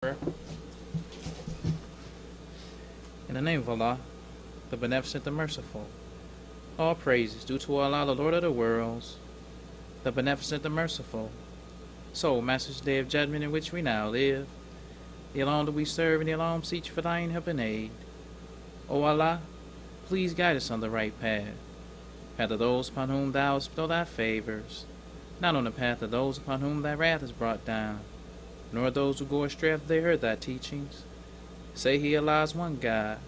In the name of Allah, the Beneficent, the Merciful. All praises due to Allah, the Lord of the worlds, the Beneficent, the Merciful. So, Master's Day of Judgment in which we now live, the alone that we serve and the alone seek for thine help and aid. O Allah, please guide us on the right path of those upon whom thou hast bestowed thy favors, not on the path of those upon whom thy wrath is brought down, nor those who go astray after they heard thy teachings. Say he, Allah is one God.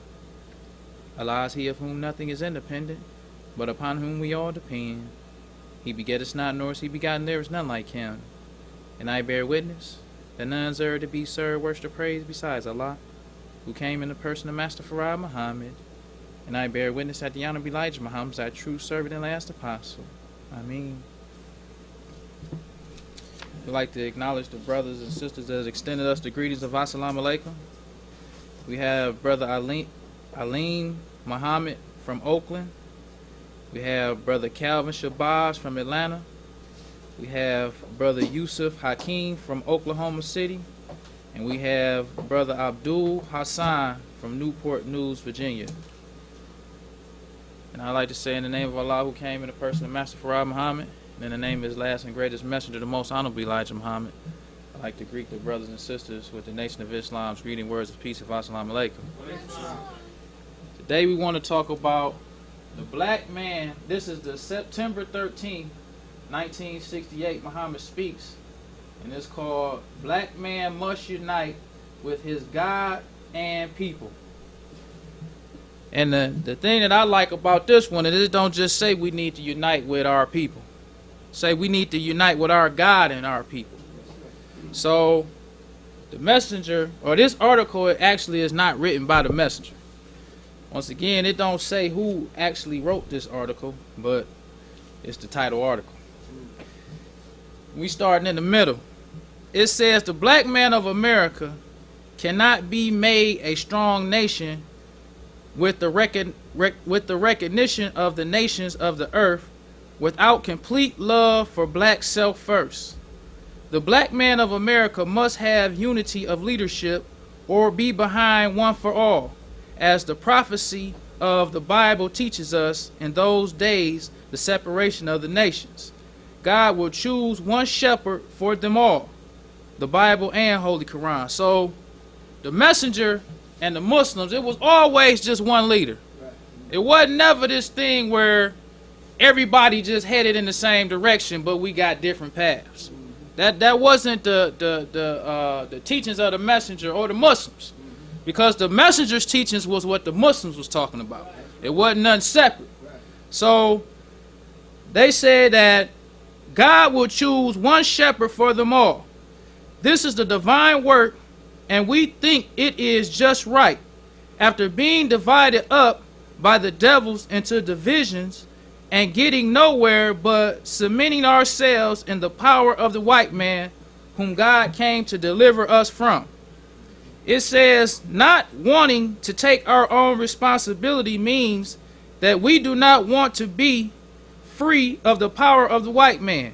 Allah is he of whom nothing is independent, but upon whom we all depend. He begetteth not, nor is he begotten, there is none like him. And I bear witness that none is to be served, worship, or praise besides Allah, who came in the person of Master Farad Muhammad. And I bear witness that the Honorable Elijah Muhammad is thy true servant and last apostle. Ameen. We'd like to acknowledge the brothers and sisters that have extended us the greetings of Assalamu Alaikum. We have Brother Aleen Muhammad from Oakland. We have Brother Calvin Shabazz from Atlanta. We have Brother Yusuf Hakeem from Oklahoma City. And we have Brother Abdul Hassan from Newport News, Virginia. And I'd like to say in the name of Allah, who came in the person of Master Farad Muhammad, and in the name of his last and greatest messenger, the most honorable Elijah Muhammad, I'd like to greet the brothers and sisters with the Nation of Islam's greeting words of peace of Assalamu Alaikum. Today we want to talk about the black man. This is the September 13th, 1968 Muhammad Speaks, and it's called Black Man Must Unite with His God and People. And the thing that I like about this one is it don't just say we need to unite with our people. Say we need to unite with our God and our people. So the messenger, or this article, it actually is not written by the messenger. Once again, it don't say who actually wrote this article, but it's the title article. We starting in the middle. It says the black man of America cannot be made a strong nation with the recognition of the nations of the earth without complete love for black self first. The black man of America must have unity of leadership or be behind one for all, as the prophecy of the Bible teaches us. In those days, the separation of the nations, God will choose one shepherd for them all, the Bible and Holy Quran. So the messenger and the Muslims, it was always just one leader. It wasn't never this thing where everybody just headed in the same direction, but we got different paths. That wasn't the teachings of the messenger or the Muslims, because the messenger's teachings was what the Muslims was talking about. It wasn't nothing separate. So they said that God will choose one shepherd for them all. This is the divine work, and we think it is just right. After being divided up by the devils into divisions and getting nowhere but cementing ourselves in the power of the white man whom God came to deliver us from. It says not wanting to take our own responsibility means that we do not want to be free of the power of the white man.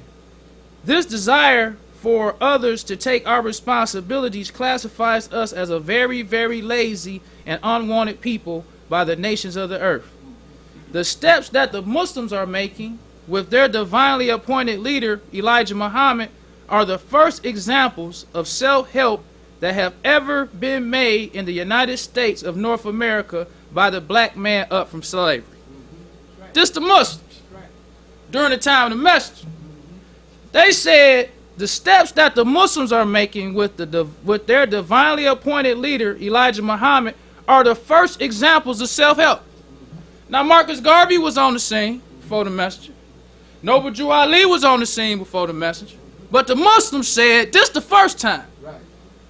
This desire for others to take our responsibilities classifies us as a very, very lazy and unwanted people by the nations of the earth. The steps that the Muslims are making with their divinely appointed leader, Elijah Muhammad, are the first examples of self-help that have ever been made in the United States of North America by the black man up from slavery. This the Muslims. During the time of the message, they said the steps that the Muslims are making with their divinely appointed leader, Elijah Muhammad, are the first examples of self-help. Now, Marcus Garvey was on the scene before the messenger. Noble Drew Ali was on the scene before the messenger. But the Muslims said this the first time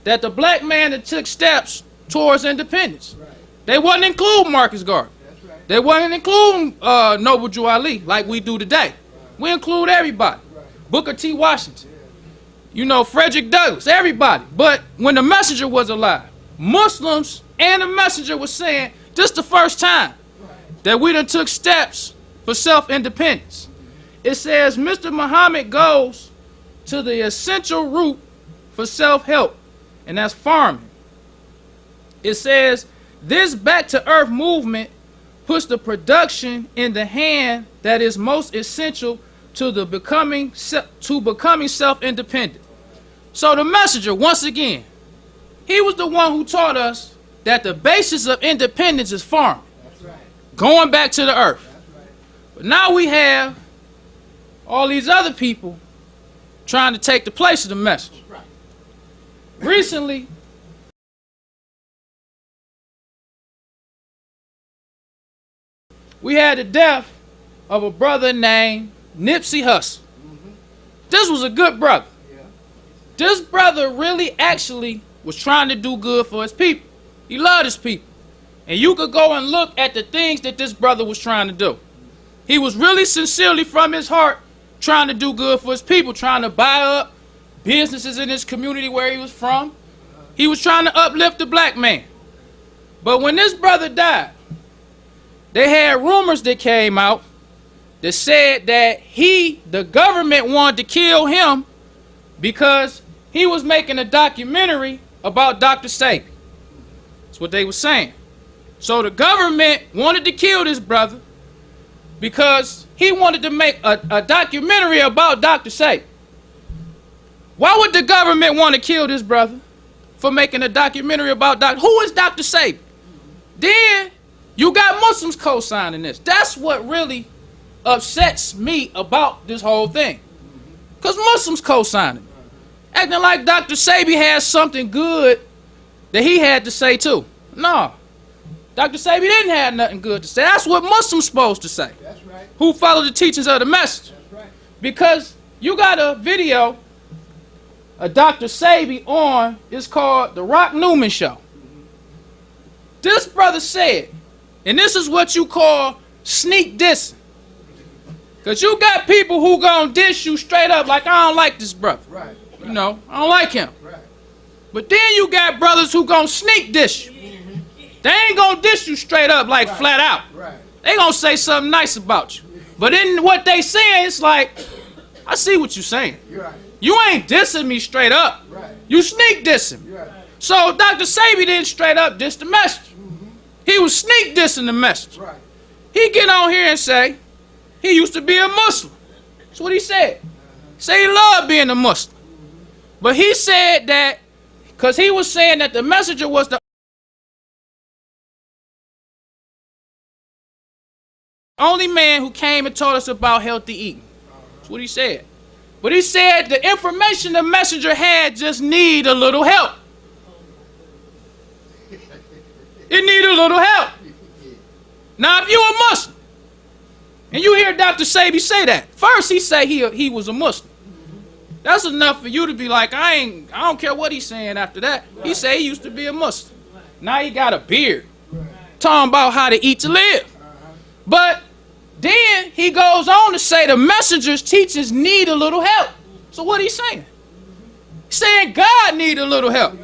that the black man that took steps towards independence. They wouldn't include Marcus Garvey. They wouldn't include Noble Drew Ali like we do today. We include everybody. Booker T. Washington. You know, Frederick Douglass, everybody. But when the messenger was alive, Muslims and the messenger was saying this the first time that we done took steps for self-independence. It says Mr. Muhammad goes to the essential root for self-help and that's farming. It says, this back-to-earth movement puts the production in the hand that is most essential to the becoming self-independent. So the messenger, once again, he was the one who taught us that the basis of independence is farming. That's right. Going back to the earth. That's right. But now we have all these other people trying to take the place of the messenger. Right. Recently, we had the death of a brother named Nipsey Hussle. This was a good brother. Yeah. This brother really actually was trying to do good for his people. He loved his people. And you could go and look at the things that this brother was trying to do. He was really sincerely from his heart trying to do good for his people, trying to buy up businesses in his community where he was from. He was trying to uplift the black man. But when this brother died, they had rumors that came out that said that the government wanted to kill him because he was making a documentary about Dr. Sebi. That's what they were saying. So the government wanted to kill this brother because he wanted to make a documentary about Dr. Sebi. Why would the government want to kill this brother for making a documentary about who is Dr. Sebi? Then you got Muslims co-signing this. That's what really upsets me about this whole thing. Because Muslims co-signing. Acting like Dr. Sebi has something good that he had to say too. No. Dr. Sebi didn't have nothing good to say. That's what Muslims supposed to say. That's right. Who follow the teachings of the message. That's right. Because you got a video of Dr. Sebi on, it's called The Rock Newman Show. This brother said, and this is what you call sneak dissing. Because you got people who gonna diss you straight up like, I don't like this brother. Right. You know, I don't like him. Right. But then you got brothers who gonna sneak diss you. They ain't gonna diss you straight up like flat out. Right. They gonna say something nice about you. But in what they saying, it's like, I see what you saying. Right. You ain't dissing me straight up. Right. You sneak dissing me. Right. So Dr. Sebi didn't straight up diss the message. He was sneak dissing the message. Right. He get on here and say he used to be a Muslim. That's what he said. Say he loved being a Muslim. But he said that because he was saying that the messenger was the only man who came and taught us about healthy eating. That's what he said. But he said the information the messenger had just need a little help. It need a little help. Now, if you're a Muslim, and you hear Dr. Sebi say that, first he say he was a Muslim. That's enough for you to be like, I don't care what he's saying after that. He say he used to be a Muslim. Now he got a beard. Talking about how to eat to live. But then he goes on to say the messenger's teachings need a little help. So what he saying? He's saying God need a little help.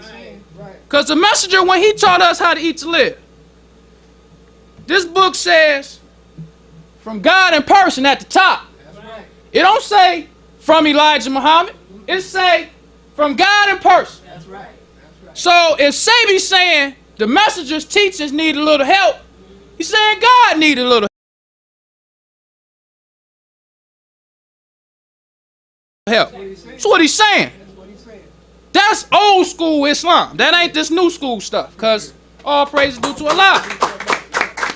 Because the messenger, when he taught us how to eat to live, this book says, from God in person at the top. That's right. It don't say from Elijah Muhammad. It say from God in person. That's right. That's right. So if Sebi's saying the messenger's teachings need a little help, he's saying God need a little help. That's what he's saying. That's old school Islam. That ain't this new school stuff. Because all praise is due to Allah.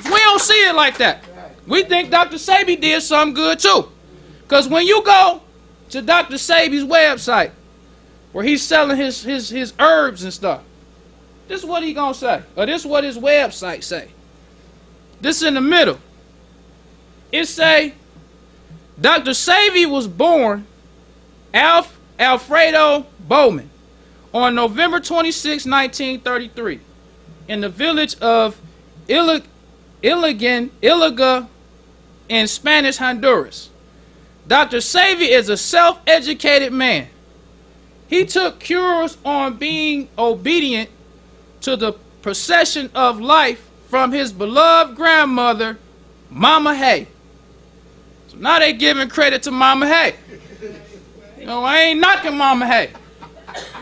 We don't see it like that. We think Dr. Sebi did something good too. Because when you go to Dr. Sebi's website, where he's selling his herbs and stuff, this is what he gonna say. Or this is what his website say. This in the middle. It say, Dr. Sebi was born Alfredo Bowman on November 26, 1933, in the village of Ilaga in Spanish Honduras. Dr. Sebi is a self-educated man. He took cures on being obedient to the procession of life from his beloved grandmother, Mama Hay. So now they giving credit to Mama Hay. You know, I ain't knocking Mama Hay.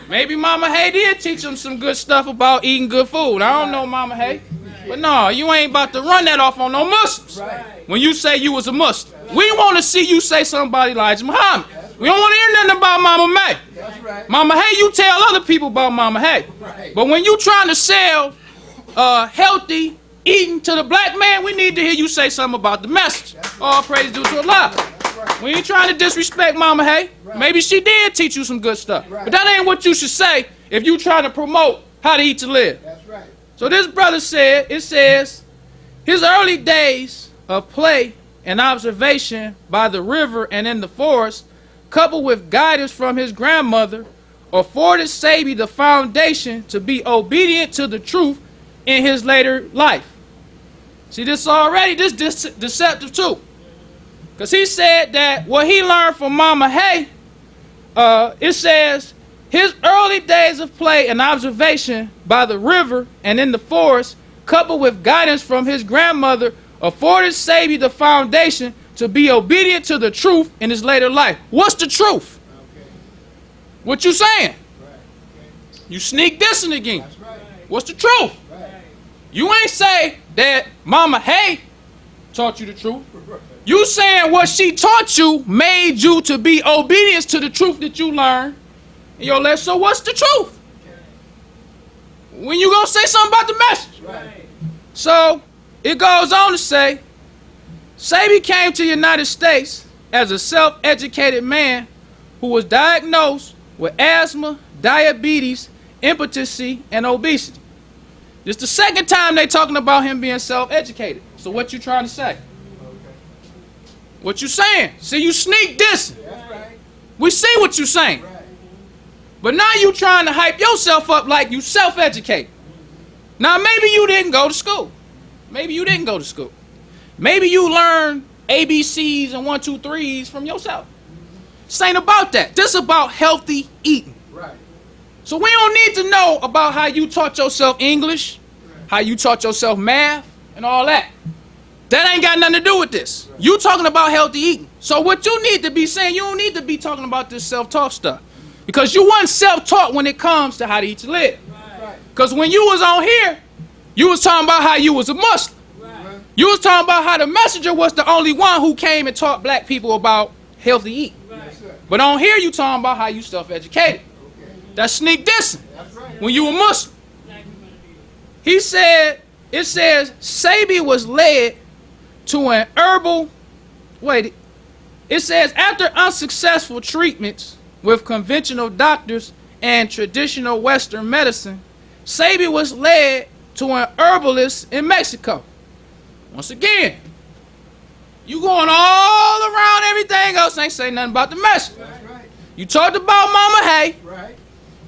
Maybe Mama Hay did teach him some good stuff about eating good food. I don't know Mama Hay. But no, you ain't about to run that off on no Muslims. When you say you was a Muslim. We want to see you say something about Elijah Muhammad. We don't want to hear nothing about Mama May. Mama Hay, you tell other people about Mama Hay. But when you trying to sell healthy eating to the black man, we need to hear you say something about the message. All praise due to Allah. We ain't trying to disrespect Mama Hay. Maybe she did teach you some good stuff. But that ain't what you should say if you trying to promote how to eat to live. So this brother said, it says, his early days of play and observation by the river and in the forest, coupled with guidance from his grandmother, afforded Sabi the foundation to be obedient to the truth in his later life. See, this already, this deceptive too. Because he said that what he learned from Mama Hay, it says, his early days of play and observation by the river and in the forest, coupled with guidance from his grandmother, afforded Sabi the foundation to be obedient to the truth in his later life. What's the truth? What you saying? You sneak dissing again. What's the truth? You ain't say that Mama Hay taught you the truth. You saying what she taught you made you to be obedient to the truth that you learned in your life. So what's the truth? When you gonna say something about the message? So it goes on to say, Sabi came to the United States as a self-educated man who was diagnosed with asthma, diabetes, impotency, and obesity. This is the second time they talking about him being self-educated. So what you trying to say? What you saying? See, you sneak this. We see what you saying. But now you trying to hype yourself up like you self-educated. Now maybe you didn't go to school. Maybe you didn't go to school. Maybe you learned ABCs and 1, 2, 3s from yourself. This ain't about that. This is about healthy eating. So we don't need to know about how you taught yourself English, how you taught yourself math, and all that. That ain't got nothing to do with this. You talking about healthy eating. So what you need to be saying, you don't need to be talking about this self-taught stuff. Because you weren't self-taught when it comes to how to eat to live. Because when you was on here, you was talking about how you was a Muslim. You was talking about how the messenger was the only one who came and taught black people about healthy eating. But on here, you talking about how you self-educated. That's sneak dissing when you were Muslim. He said, it says, Sabi was led to an herbal, it says, after unsuccessful treatments with conventional doctors and traditional Western medicine, Sabi was led to an herbalist in Mexico. Once again, you going all around everything else, ain't say nothing about the message. You talked about Mama Hay.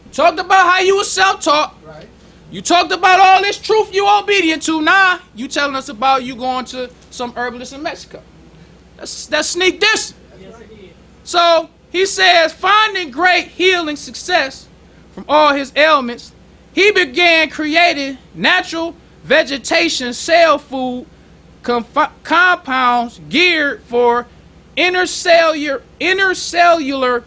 You talked about how you was self-taught. You talked about all this truth you obedient to. Now you telling us about you going to some herbalist in Mexico. That's sneak dissing. So he says, finding great healing success from all his ailments, he began creating natural vegetation cell food compounds geared for intercellular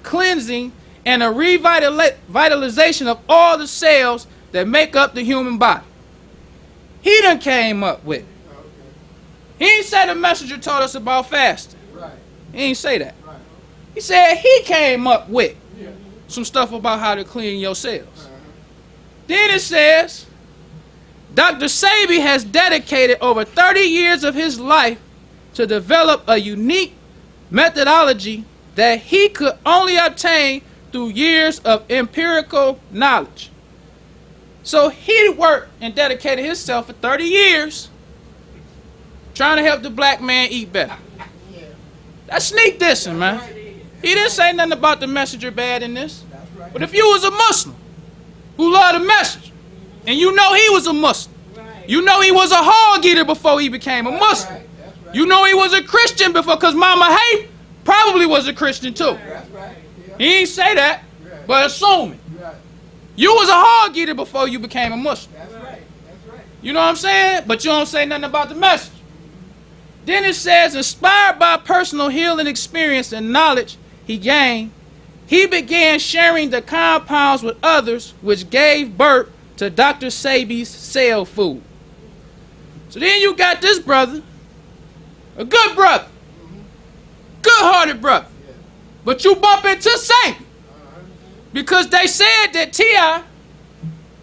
cleansing and a revitalization of all the cells that make up the human body. He done came up with it. He ain't say the messenger taught us about fasting. He ain't say that. He said he came up with some stuff about how to clean your cells. Then it says, Dr. Sabi has dedicated over 30 years of his life to develop a unique methodology that he could only obtain through years of empirical knowledge. So he worked and dedicated himself for 30 years trying to help the black man eat better. That's sneak dissing, man. He didn't say nothing about the messenger bad in this. But if you was a Muslim who loved the message, and you know he was a Muslim, you know he was a hog eater before he became a Muslim, you know he was a Christian before, because Mama Hay probably was a Christian too. He ain't say that, but assuming. You was a hog eater before you became a Muslim. You know what I'm saying? But you don't say nothing about the message. Then it says, inspired by personal healing experience and knowledge he gained, he began sharing the compounds with others, which gave birth to Dr. Sebi's cell food. So then you got this brother, a good brother, good-hearted brother, but you bump into Sebi because they said that T.I.,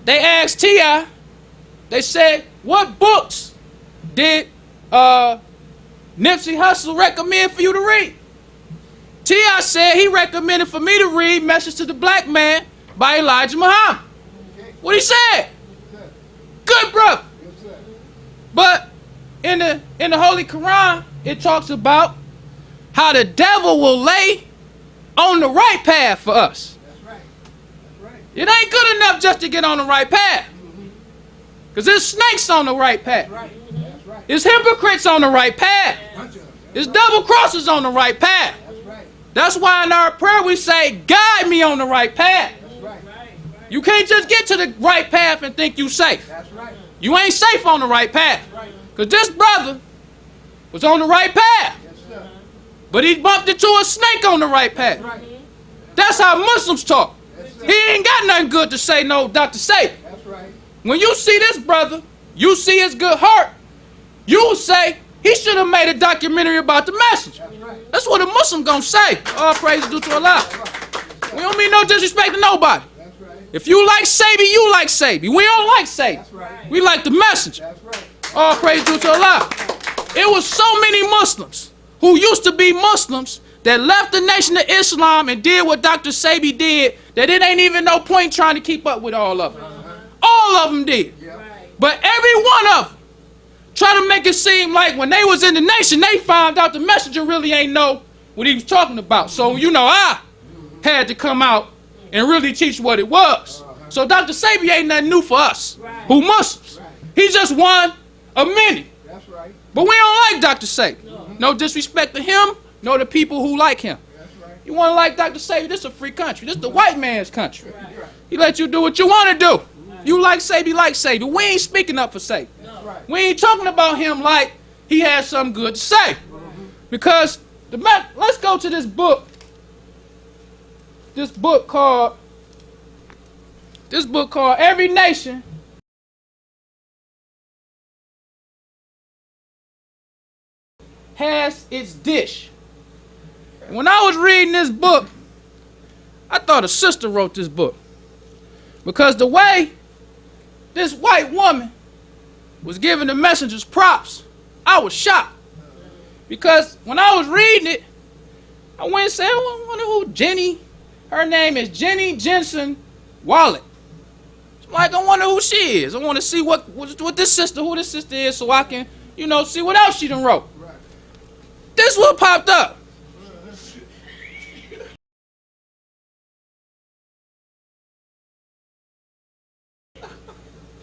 they asked T.I., they said, what books did Nipsey Hussle recommend for you to read? T.I. said he recommended for me to read Message to the Black Man by Elijah Muhammad. What he said? Good brother. But in the Holy Quran, it talks about how the devil will lay on the right path for us. That's right. That's right. It ain't good enough just to get on the right path. Because there's snakes on the right path. That's right. That's right. There's hypocrites on the right path. There's double crosses on the right path. That's right. That's why in our prayer we say, guide me on the right path. That's right. You can't just get to the right path and think you safe. That's right. You ain't safe on the right path. Because this brother was on the right path. Yes, sir. But he bumped into a snake on the right path. That's right. That's how Muslims talk. Yes, sir. He ain't got nothing good to say, no, Dr. Say. That's right. When you see this brother, you see his good heart, you will say, he should have made a documentary about the message. That's right. That's what a Muslim gonna say. All praise due to Allah. That's right. We don't mean no disrespect to nobody. That's right. If you like Sabi, you like Sabi. We don't like Sabi. That's right. We like the message. That's right. All praise due to Allah. It was so many Muslims who used to be Muslims that left the Nation of Islam and did what Dr. Sabi did, that it ain't even no point trying to keep up with all of them. All of them did. Yeah. But every one of them try to make it seem like when they was in the nation, they found out the messenger really ain't know what he was talking about. So, you know, I had to come out and really teach what it was. So Dr. Sabi ain't nothing new for us, who Muslims. He's just one of many. That's right. But we don't like Dr. Sabi. No disrespect to him, nor the people who like him. That's right. You want to like Dr. Sabi, this is a free country. This is the white man's country. He let you do what you want to do. You like Sabi, like Sabi. We ain't speaking up for Sabi. That's right. We ain't talking about him like he has something good to say. Because let's go to this book. This book called Every Nation Has Its Dish. And when I was reading this book, I thought a sister wrote this book. Because the way this white woman was giving the messengers props, I was shocked. Because when I was reading it, I went and said, I wonder who Jenny, her name is Jenny Jensen Wallet. I'm like, I wonder who she is. I want to see who this sister is so I can, see what else she done wrote. Right. This what popped up.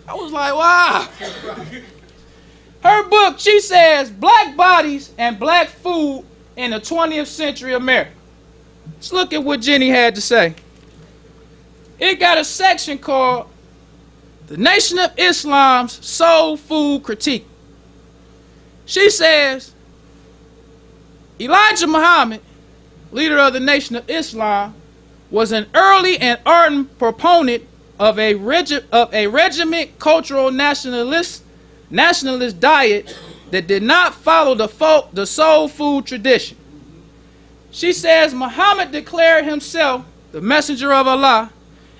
I was like, wow. Her book, she says, Black Bodies and Black Food in the 20th Century America. Let's look at what Jenny had to say. It got a section called The Nation of Islam's Soul Food Critique. She says, Elijah Muhammad, leader of the Nation of Islam, was an early and ardent proponent of a regiment cultural nationalist diet that did not follow the soul food tradition. She says Muhammad declared himself the messenger of Allah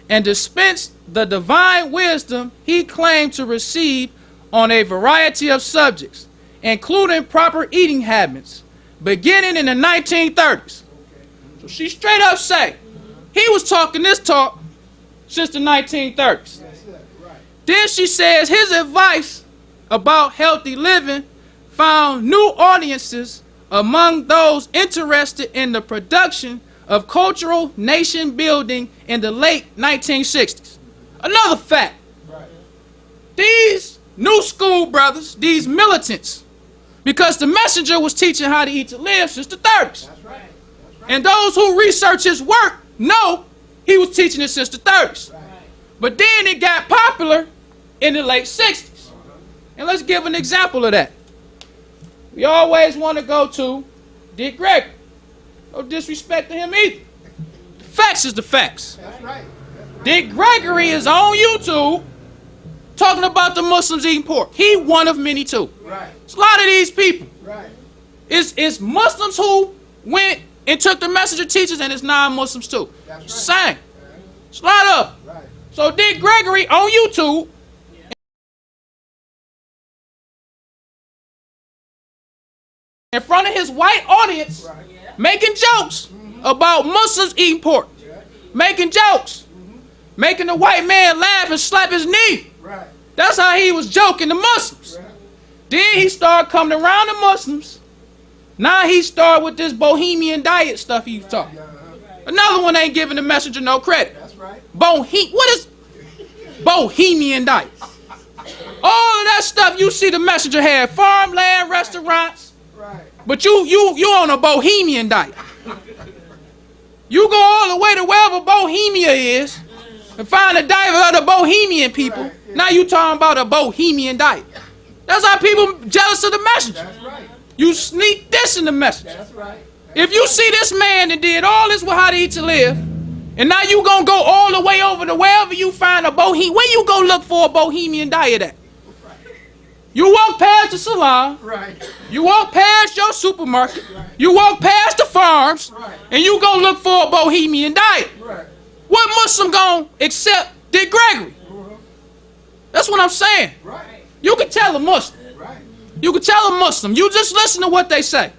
and dispensed the divine wisdom he claimed to receive on a variety of subjects, including proper eating habits, beginning in the 1930s. So she straight up say, he was talking this talk since the 1930s. That's it. Right. Then she says his advice about healthy living found new audiences among those interested in the production of cultural nation building in the late 1960s. Another fact, Right. these new school brothers, these militants, because the messenger was teaching how to eat to live since the 30s. That's right. That's right. And those who research his work know he was teaching it since the 30s. Right. But then it got popular in the late 60s. And let's give an example of that. We always want to go to Dick Gregory. No disrespect to him either. Facts is the facts. That's right. Dick Gregory is on YouTube talking about the Muslims eating pork. He one of many too. Right. It's a lot of these people. Right. It's Muslims who went and took the message of teachers, and it's non-Muslims too. That's right. Same. It's a lot of them. Right. So Dick Gregory on YouTube in front of his white audience, Right. making jokes about Muslims eating pork, Yeah. making jokes, making the white man laugh and slap his knee. Right. That's how he was joking the Muslims. Right. Then he started coming around the Muslims. Now he started with this bohemian diet stuff he was talking. Another one ain't giving the messenger no credit. That's right. What is bohemian diet? All of that stuff you see the messenger had farmland, restaurants, Right. but you on a bohemian diet. You go all the way to wherever Bohemia is and find a diet of the Bohemian people. Right, yeah. Now you talking about a bohemian diet. That's how people jealous of the messenger. That's right. You sneak this in the messenger. That's right. If you see this man that did all this with how to eat to live, and now you gonna go all the way over to wherever you find a bohemian, where you go look for a bohemian diet at? You walk past the salon, Right. you walk past your supermarket, you walk past the farms, Right. and you go look for a bohemian diet. Right. What Muslim gonna accept Dick Gregory? That's what I'm saying. Right. You can tell a Muslim. Right. You can tell a Muslim. You just listen to what they say.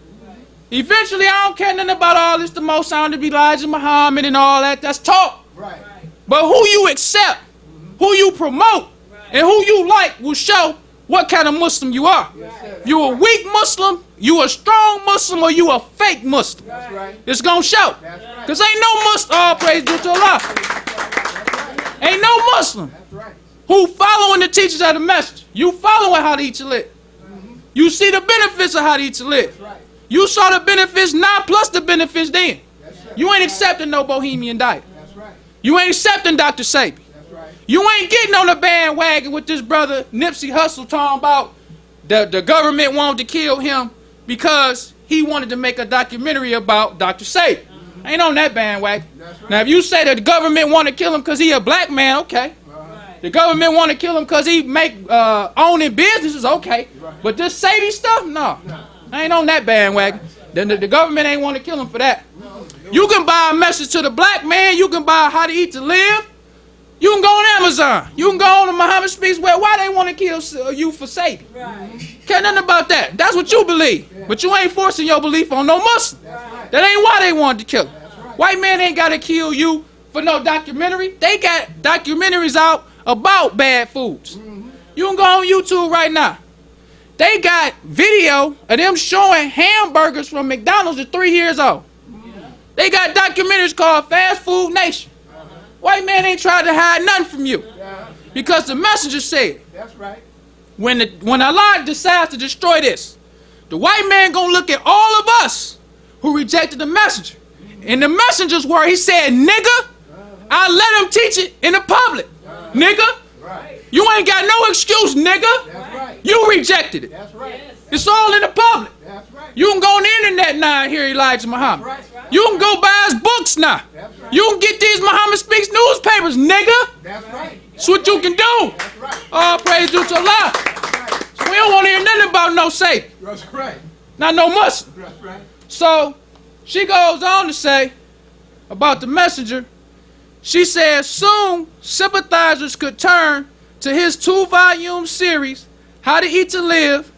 Eventually, I don't care nothing about all this, the most honorable Elijah Muhammad and all that. That's talk. Right. But who you accept, who you promote, and who you like will show what kind of Muslim you are. Yes, sir. You a weak Muslim, you a strong Muslim, or you a fake Muslim. That's right. It's gonna show. That's right. Because ain't no Muslim, all praise due to Allah. Ain't no Muslim That's right. who following the teachings of the message. You following how to eat your live. You see the benefits of how to eat your live. That's right. You saw the benefits now plus the benefits then. Yes, sir. You ain't accepting no bohemian diet. That's right. You ain't accepting Dr. Sabi. That's right. You ain't getting on the bandwagon with this brother Nipsey Hussle talking about the government wanted to kill him because he wanted to make a documentary about Dr. Sabi. Ain't on that bandwagon. That's right. Now if you say that the government want to kill him because he a black man, okay. The government want to kill him because he make owning businesses, okay. But this Sabi stuff, no. I ain't on that bandwagon. Then the government ain't want to kill him for that. You can buy a message to the black man. You can buy how to eat to live. You can go on Amazon. You can go on the Muhammad Speaks where why they want to kill you for Satan. Care nothing about that. That's what you believe. But you ain't forcing your belief on no Muslim. That ain't why they wanted to kill him. White man ain't got to kill you for no documentary. They got documentaries out about bad foods. You can go on YouTube right now. They got video of them showing hamburgers from McDonald's at 3 years old. They got documentaries called Fast Food Nation. White man ain't trying to hide nothing from you. Because the messenger said, That's right. when Allah decides to destroy this, the white man gonna look at all of us who rejected the messenger. In the messenger's word, he said, nigga, I let him teach it in the public. Nigga, Right. you ain't got no excuse, nigga. That's right. You rejected it. That's right. It's all in the public. That's right. You can go on the internet now and hear Elijah Muhammad. You can go buy his books now. That's right. You can get these Muhammad Speaks newspapers, nigga. That's right. That's what you can do. That's right. All praise due to Allah. So we don't want to hear nothing about no Satan. That's right. Not no Muslim. That's right. So she goes on to say about the messenger. She says soon sympathizers could turn to his 2-volume series, How to Eat to Live,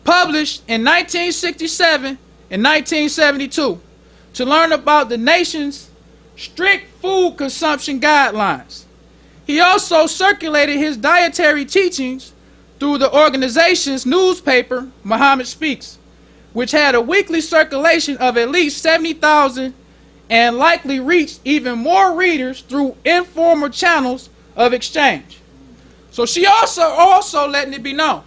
published in 1967 and 1972, to learn about the nation's strict food consumption guidelines. He also circulated his dietary teachings through the organization's newspaper, Muhammad Speaks, which had a weekly circulation of at least 70,000 and likely reached even more readers through informal channels of exchange. So she also letting it be known,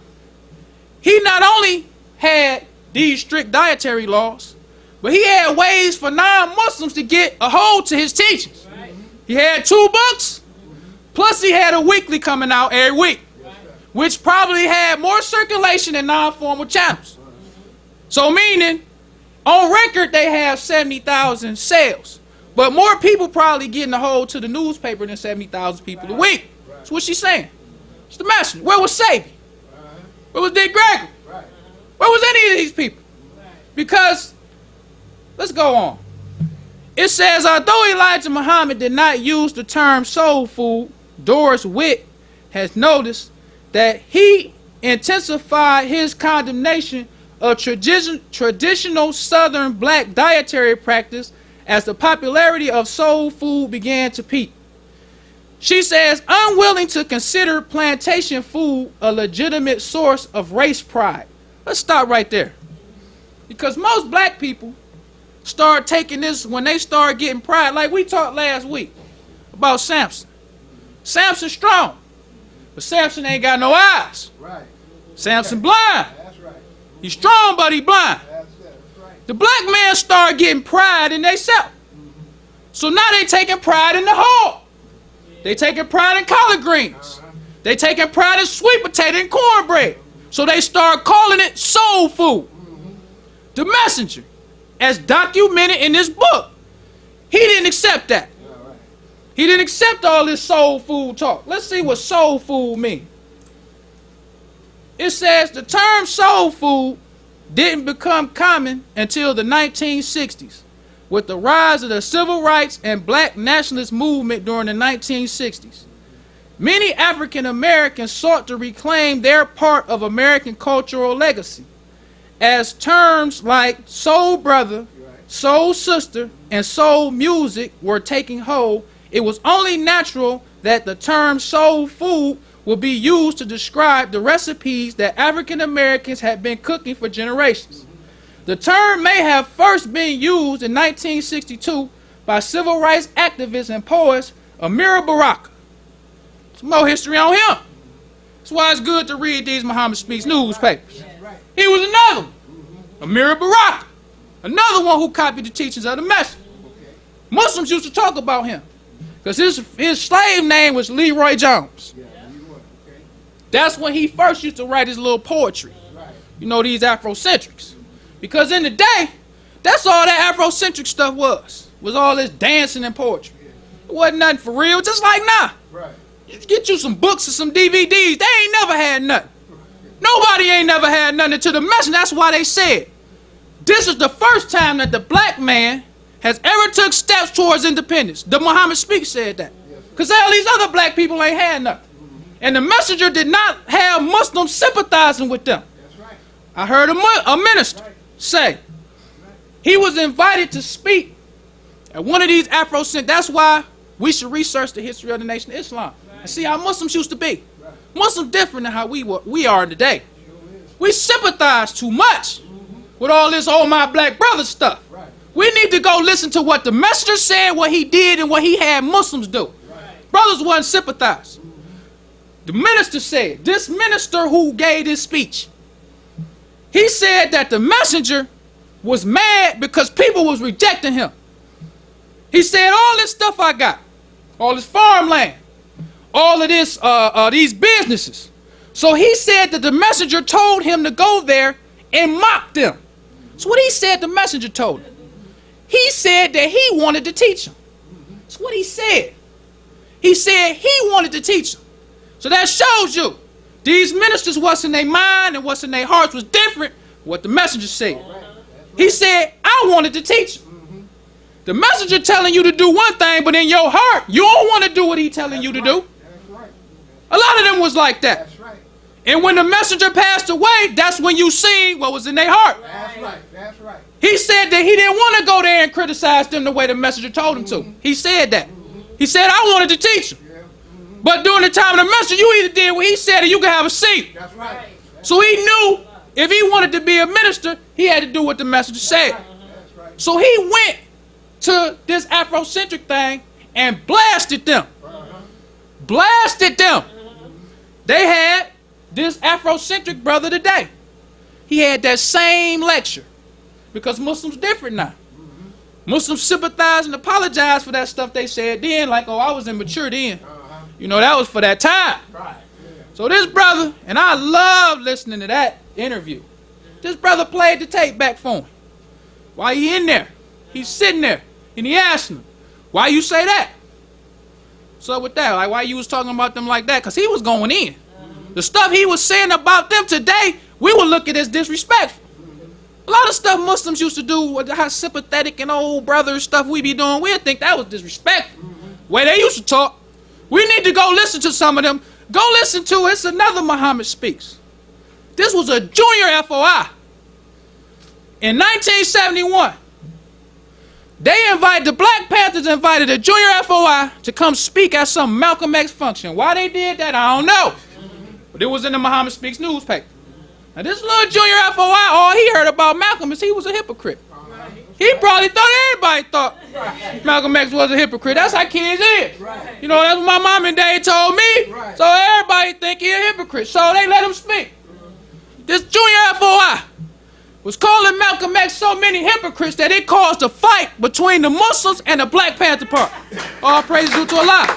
he not only had these strict dietary laws, but he had ways for non-Muslims to get a hold to his teachings. He had 2 books, plus he had a weekly coming out every week, which probably had more circulation than non-formal channels. So meaning, on record, they have 70,000 sales. But more people probably getting a hold to the newspaper than 70,000 people a week. That's what she's saying. It's the messenger. Where was Sabi? Where was Dick Gregory? Where was any of these people? Because, let's go on. It says, although Elijah Muhammad did not use the term soul food, Doris Witt has noticed that he intensified his condemnation of traditional Southern black dietary practice as the popularity of soul food began to peak. She says, unwilling to consider plantation food a legitimate source of race pride. Let's stop right there. Because most black people start taking this when they start getting pride, like we talked last week about Samson. Samson's strong, but Samson ain't got no eyes. Right. Samson blind. That's right. He's strong, but he blind. That's it. That's right. The black man start getting pride in themselves. So now they taking pride in the hog. They taking pride in collard greens. They taking pride in sweet potato and cornbread. So they start calling it soul food. The messenger, as documented in this book, he didn't accept that. He didn't accept all this soul food talk. Let's see what soul food means. It says the term soul food didn't become common until the 1960s, with the rise of the civil rights and black nationalist movement during the 1960s. Many African Americans sought to reclaim their part of American cultural legacy. As terms like soul brother, soul sister, and soul music were taking hold, it was only natural that the term soul food would be used to describe the recipes that African Americans had been cooking for generations. The term may have first been used in 1962 by civil rights activists and poets Amiri Baraka. Some more history on him. That's why it's good to read these Muhammad Speaks newspapers. He was another one, Amiri Baraka, another one who copied the teachings of the Messenger. Muslims used to talk about him because his slave name was Leroy Jones. That's when he first used to write his little poetry. You know, these Afrocentrics. Because in the day, that's all that Afrocentric stuff was all this dancing and poetry. It wasn't nothing for real, just like now. You get you some books and some DVDs, they ain't never had nothing. Nobody ain't never had nothing until the Messenger. That's why they said, this is the first time that the black man has ever took steps towards independence. The Muhammad Speaks said that. Because all these other black people ain't had nothing. And the Messenger did not have Muslims sympathizing with them. I heard a minister say he was invited to speak at one of these Afrocentric. That's why we should research the history of the Nation of Islam and see how Muslims used to be. Muslims different than how we are today. We sympathize too much with all this "oh my black brother" stuff. We need to go listen to what the Messenger said, what he did, and what he had Muslims do. Brothers wasn't sympathized. The minister said, this minister who gave this speech, he said that the Messenger was mad because people was rejecting him. He said, all this stuff I got, all this farmland, all of this, these businesses. So he said that the Messenger told him to go there and mock them. So what he said, the Messenger told him. He said that he wanted to teach him. That's what he said. He said he wanted to teach him. So that shows you these ministers, what's in their mind and what's in their hearts was different what the Messenger said. He said, I wanted to teach him. The Messenger telling you to do one thing, but in your heart, you don't want to do what he's telling you to do. A lot of them was like that. And when the Messenger passed away, that's when you see what was in their heart. That's right. He said that he didn't want to go there and criticize them the way the Messenger told him to. He said that. He said, I wanted to teach him. But during the time of the Messenger, you either did what he said or you could have a seat. That's right. So he knew if he wanted to be a minister, he had to do what the Messenger said. So he went to this Afrocentric thing and blasted them. Blasted them. They had this Afrocentric brother today. He had that same lecture. Because Muslims different now. Muslims sympathize and apologize for that stuff they said then, like, oh, I was immature then. You know, that was for that time. So this brother, and I love listening to that interview. This brother played the tape back for him. While he in there, he's sitting there, and he asked him, Why you say that? What's up with that? Like, why you was talking about them like that? Because he was going in. The stuff he was saying about them today, we would look at as disrespectful. A lot of stuff Muslims used to do, with how sympathetic and old brother stuff we be doing, we'd think that was disrespectful. Way they used to talk. We need to go listen to some of them. Go listen to it's another Muhammad Speaks. This was a junior FOI. In 1971, the Black Panthers invited a junior FOI to come speak at some Malcolm X function. Why they did that, I don't know. But it was in the Muhammad Speaks newspaper. Now this little junior FOI, all he heard about Malcolm is he was a hypocrite. He probably thought everybody thought Malcolm X was a hypocrite. That's how kids is. You know, that's what my mom and dad told me. So everybody think he a hypocrite. So they let him speak. This junior FOI was calling Malcolm X so many hypocrites that it caused a fight between the Muslims and the Black Panther Party. All praise due to Allah.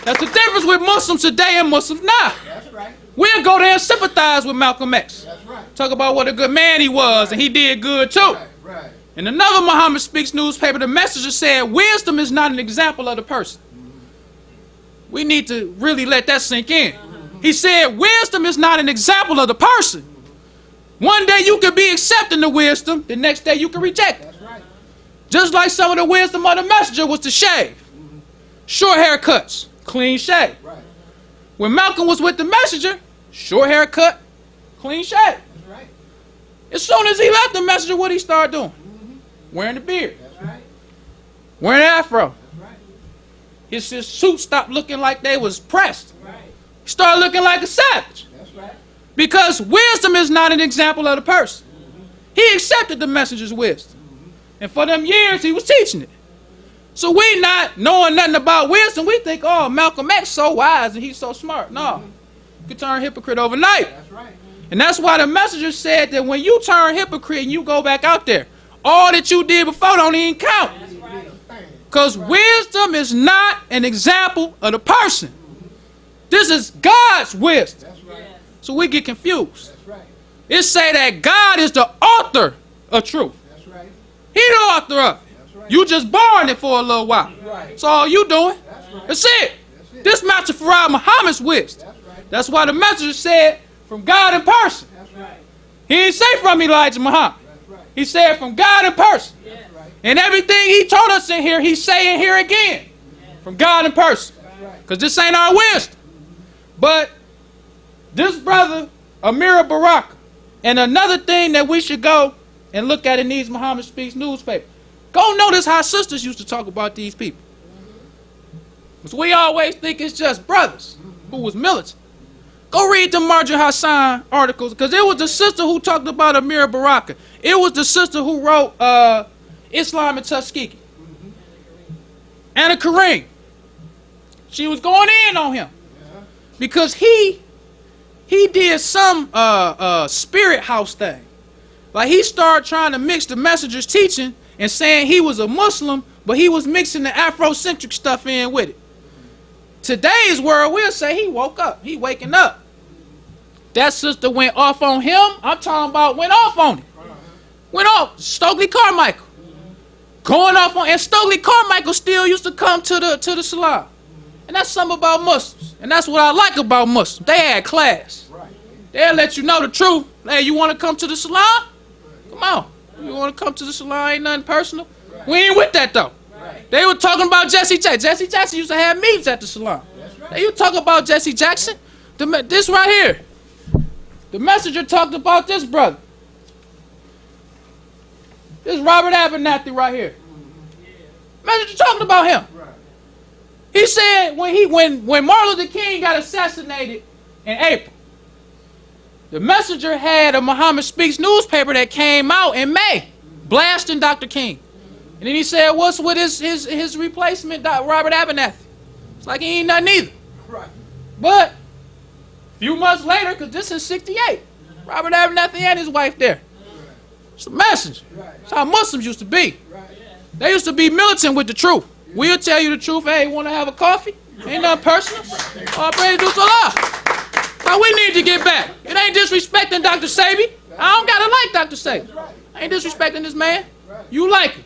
That's the difference with Muslims today and Muslims now. That's right. We'll go there and sympathize with Malcolm X. That's right. Talk about what a good man he was, and he did good too. Right. In another Muhammad Speaks newspaper, the messenger said, wisdom is not an example of the person. We need to really let that sink in. He said, wisdom is not an example of the person. One day you could be accepting the wisdom, the next day you can reject it. That's right. Just like some of the wisdom of the messenger was to shave. Short haircuts, clean shave. Right. When Malcolm was with the messenger, short haircut, clean shave. That's right. As soon as he left the messenger, what he started doing? Wearing the beard. That's right. Wearing an afro. That's right. His suit stopped looking like they was pressed. Right. He started looking like a savage. That's right. Because wisdom is not an example of the person. He accepted the messenger's wisdom. And for them years, he was teaching it. So we not knowing nothing about wisdom, we think, oh, Malcolm X so wise and he's so smart. No. You can turn hypocrite overnight. That's right. And that's why the messenger said that when you turn hypocrite and you go back out there, all that you did before don't even count. Because wisdom is not an example of the person. This is God's wisdom. That's right. So we get confused. That's right. It say that God is the author of truth. That's right. He the author of it. That's right. You just borrowing it for a little while. Right. That's all you doing. That's right. That's it. That's it. This matches Farah Muhammad's wisdom. That's right. That's why the messenger said from God in person. That's right. He didn't say from Elijah Muhammad. That's right. He said from God in person. That's right. And everything he told us in here, he's saying here again. From God in person. That's right. Because this ain't our wisdom. But this brother, Amira Baraka, and another thing that we should go and look at in these Muhammad Speaks newspaper. Go notice how sisters used to talk about these people. Because we always think it's just brothers who was militant. Go read the Marjorie Hassan articles, because it was the sister who talked about Amira Baraka. It was the sister who wrote Islam and Tuskegee. Anna Kareem. She was going in on him. Because he did some spirit house thing. Like he started trying to mix the messenger's teaching and saying he was a Muslim, but he was mixing the Afrocentric stuff in with it. Today's world, we'll say he woke up. He waking up. That sister went off on him. I'm talking about went off on him. Went off. Stokely Carmichael. Going off on, and Stokely Carmichael still used to come to the salon. And that's something about Muslims. And that's what I like about Muslims. They had class. Right. They'll let you know the truth. Hey, you want to come to the salon? Come on. You want to come to the salon? Ain't nothing personal. Right. We ain't with that, though. Right. They were talking about Jesse Jackson. Jesse Jackson used to have meetings at the salon. That's right. They used to talk about Jesse Jackson. This right here. The messenger talked about this brother. This is Robert Abernathy right here. Messenger talking about him. Right. He said when Martin Luther King got assassinated in April, the messenger had a Muhammad Speaks newspaper that came out in May, blasting Dr. King. And then he said, what's with his replacement, Robert Abernathy? It's like he ain't nothing either. Right. But a few months later, because this is 68, Robert Abernathy and his wife there. It's the messenger. Right. That's how Muslims used to be. Right. They used to be militant with the truth. We'll tell you the truth. Hey, want to have a coffee? Ain't nothing personal. All praise due to Allah. Now we need to get back. It ain't disrespecting Dr. Sabi. I don't gotta like Dr. Sabi. I ain't disrespecting this man. You like him.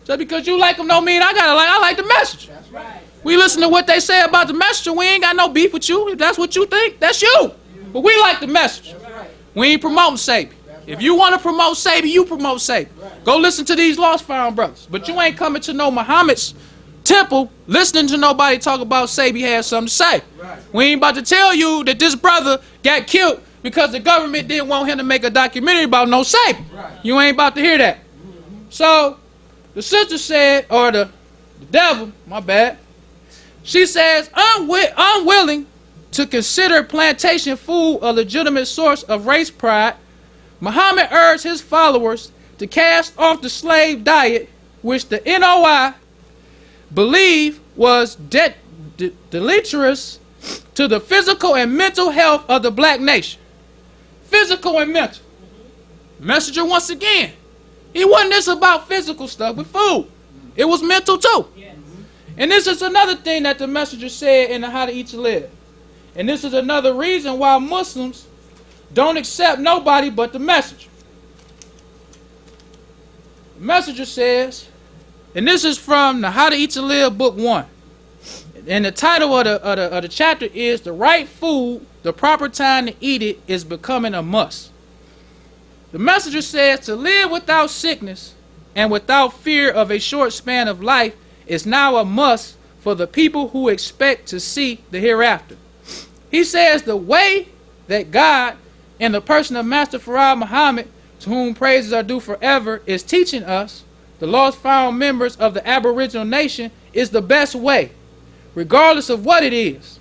Just because you like them don't mean I like the messenger. That's right. We listen to what they say about the messenger. We ain't got no beef with you. If that's what you think, that's you. But we like the messenger. That's right. We ain't promoting Sabi. If you want to promote Sabi, you promote Sabi. Go listen to these lost found brothers. But you ain't coming to no Muhammad's temple listening to nobody talk about Sabi has something to say. We ain't about to tell you that this brother got killed because the government didn't want him to make a documentary about no Sabi. You ain't about to hear that. So the sister said, or the devil, my bad, she says, unwilling to consider plantation food a legitimate source of race pride, Muhammad urged his followers to cast off the slave diet, which the NOI believed was deleterious to the physical and mental health of the black nation. Physical and mental. Messenger, once again, he wasn't just about physical stuff with food. It was mental too. And this is another thing that the messenger said in the How to Eat to Live. And this is another reason why Muslims don't accept nobody but the messenger. The messenger says, and this is from the How to Eat to Live, book 1. And the title of the chapter is The Right Food, the Proper Time to Eat It is Becoming a Must. The messenger says to live without sickness and without fear of a short span of life is now a must for the people who expect to see the hereafter. He says the way that God, in the person of Master Farad Muhammad, to whom praises are due forever, is teaching us, the lost found members of the Aboriginal nation, is the best way, regardless of what it is,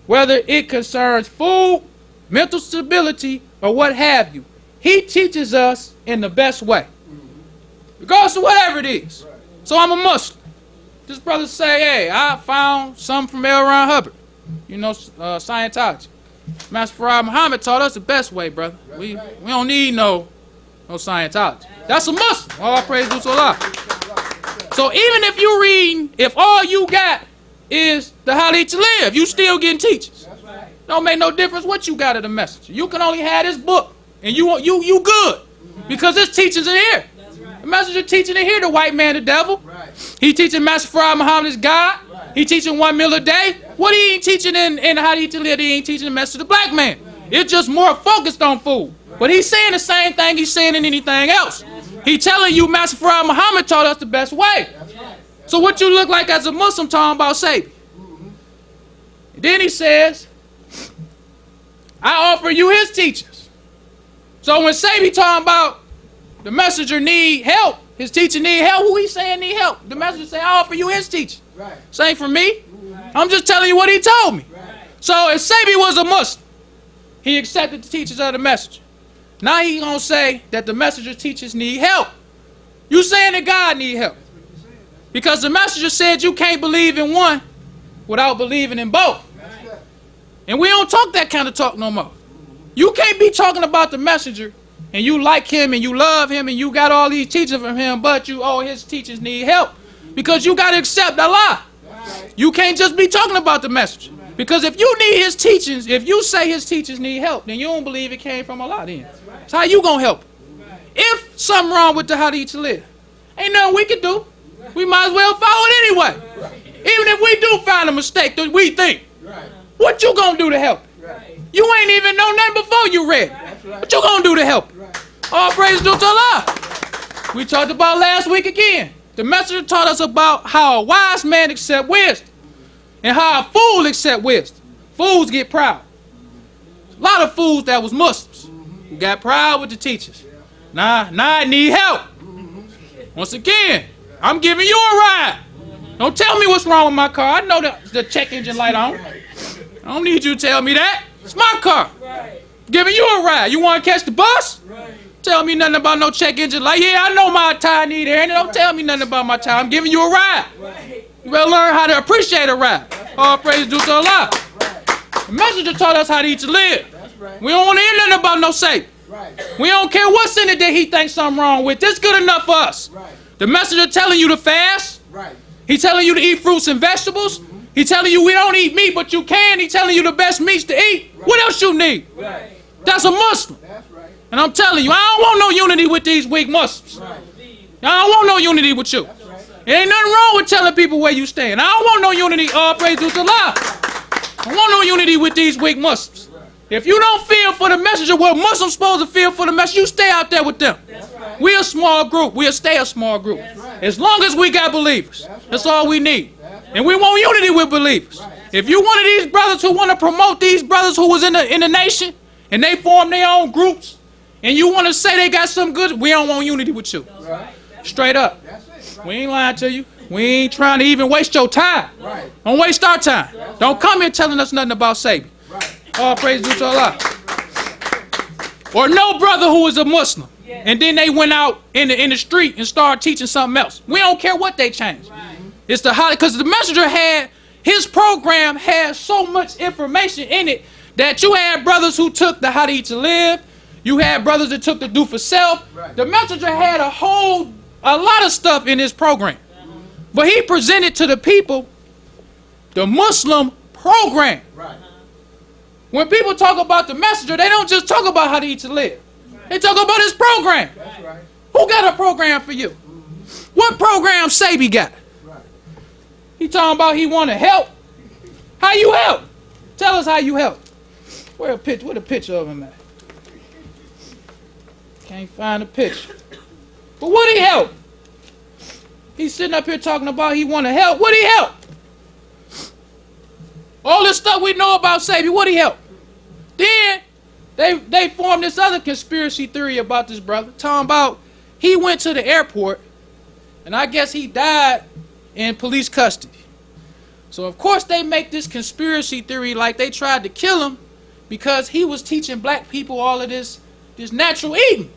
whether it concerns food, mental stability, or what have you. He teaches us in the best way, regardless of whatever it is. So I'm a Muslim. This brother say, hey, I found something from L. Ron Hubbard, Scientology. Master Farad Muhammad taught us the best way, brother. We don't need no Scientology. That's a Muslim. All praise to Allah. So even if you read, if all you got is the How to Eat to Live, you still getting teachers. Don't make no difference what you got of the messenger. You can only have this book, and you good, because this teachings in here. The messenger teaching in here, the white man, the devil. He teaching Master Farad Muhammad is God. He teaching 1 meal a day. What he ain't teaching in How to Eat to Live, he ain't teaching the message of the black man. It's just more focused on food. But he's saying the same thing he's saying in anything else. He telling you Master Farad Muhammad taught us the best way. So what you look like as a Muslim talking about Sabi? Then he says, I offer you his teachings. So when Sabi talking about the messenger need help, his teacher need help, who he saying need help? The messenger say, I offer you his teaching. Same for me. I'm just telling you what he told me. So if Sabi was a Muslim, he accepted the teachings of the messenger. Now he gonna say that the messenger's teachers need help. You saying that God need help. Because the messenger said you can't believe in one without believing in both. And we don't talk that kind of talk no more. You can't be talking about the messenger and you like him and you love him and you got all these teachings from him, but his teachers need help. Because you got to accept Allah. You can't just be talking about the messenger. Because if you need his teachings, if you say his teachers need help, then you don't believe it came from Allah then. So how you going to help? If something wrong with the How to Eat to Live, ain't nothing we can do. We might as well follow it anyway. Even if we do find a mistake that we think, what you going to do to help? You ain't even know nothing before you read. What you going to do to help? All praise due to Allah. We talked about last week again. The messenger taught us about how a wise man accepts wisdom and how a fool accepts wisdom. Fools get proud. A lot of fools that was Muslims who got proud with the teachers. Now I need help. Once again, I'm giving you a ride. Don't tell me what's wrong with my car. I know the check engine light on. I don't need you to tell me that. It's my car. Giving you a ride. You want to catch the bus? Tell me nothing about no check engine light. Yeah, I know my tire need air, and don't tell me nothing about my tire. I'm giving you a ride. You better learn how to appreciate a ride. All praise due to Allah. The messenger taught us how to eat to live. We don't want to hear nothing about no Satan. We don't care what's in it that he thinks something wrong with. This good enough for us. The messenger telling you to fast. He telling you to eat fruits and vegetables. He telling you we don't eat meat, but you can. He telling you the best meats to eat. What else you need? That's a Muslim. And I'm telling you, I don't want no unity with these weak Muslims. I don't want no unity with you. It ain't nothing wrong with telling people where you stand. I don't want no unity. All praise to Allah. I don't want no unity with these weak Muslims. If you don't feel for the messenger what Muslims supposed to feel for the messenger, you stay out there with them. Right. We're a small group. We'll stay a small group. Right. As long as we got believers. That's all we need. Right. And we want unity with believers. Right. If you one of these brothers who want to promote these brothers who was in the nation and they form their own groups and you want to say they got some good, we don't want unity with you. Right. Straight up. That's it. Right. We ain't lying to you. We ain't trying to even waste your time. Right. Don't waste our time. Don't come here telling us nothing about Savior. Right. All praise due to Allah. Or no brother who was a Muslim, and then they went out in the street and started teaching something else. We don't care what they changed. Right. It's the holiday, because the messenger had, his program had so much information in it that you had brothers who took the how to eat to live, you had brothers that took the do for self. Right. The messenger had a lot of stuff in his program, but he presented to the people the Muslim program. Right. When people talk about the messenger, they don't just talk about how to eat to live. They talk about his program. That's right. Who got a program for you? What program Sabi got? Right. He talking about he want to help. How you help? Tell us how you help. Where the picture of him at? Can't find a picture. But what he help? He's sitting up here talking about he want to help. What he help? All this stuff we know about Sabi, what he help? Then they formed this other conspiracy theory about this brother, talking about he went to the airport and I guess he died in police custody. So of course they make this conspiracy theory like they tried to kill him because he was teaching black people all of this natural eating.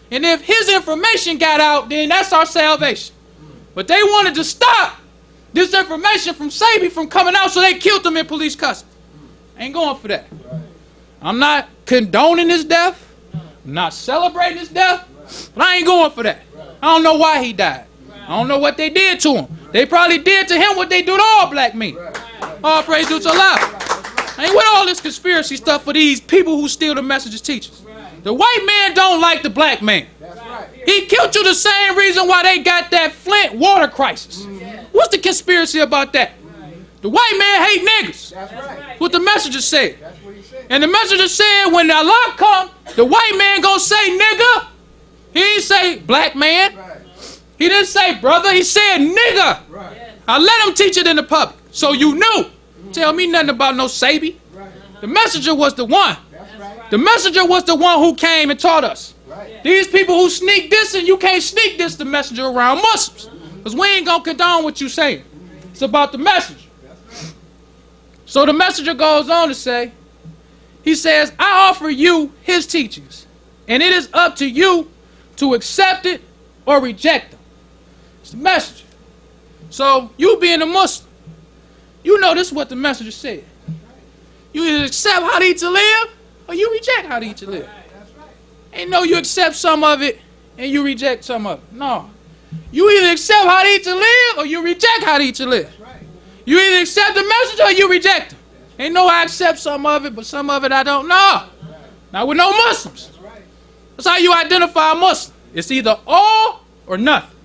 And if his information got out, then that's our salvation. But they wanted to stop this information from Sabi from coming out, so they killed him in police custody. Ain't going for that. Right. I'm not condoning his death. I'm not celebrating his death. But I ain't going for that. I don't know why he died. I don't know what they did to him. They probably did to him what they do to all black men. All praise due to Allah. I ain't with all this conspiracy stuff for these people who steal the messages teachers. The white man don't like the black man. That's right. He killed you the same reason why they got that Flint water crisis. What's the conspiracy about that? The white man hate niggas. That's right. What the messenger said. That's what he said. And the messenger said when Allah come, the white man gonna say nigga. He didn't say black man. Right. He didn't say brother. He said nigga. Right. I let him teach it in the public. So you knew. Tell me nothing about no Sabi. Right. The messenger was the one. That's right. The messenger was the one who came and taught us. Right. These people who sneak this and you can't sneak this the messenger around Muslims. Because we ain't gonna condone what you saying. It's about the messenger. So the messenger goes on to say, he says, I offer you his teachings, and it is up to you to accept it or reject them. It's the messenger. So you being a Muslim, you know this is what the messenger said. You either accept how to eat to live, or you reject how to eat to live. That's right. Ain't no you accept some of it and you reject some of it. No. You either accept how to eat to live or you reject how to eat to live. That's right. You either accept the message or you reject it. Ain't no I accept some of it, but some of it I don't know. Not with no Muslims. That's right. That's how you identify a Muslim. It's either all or nothing.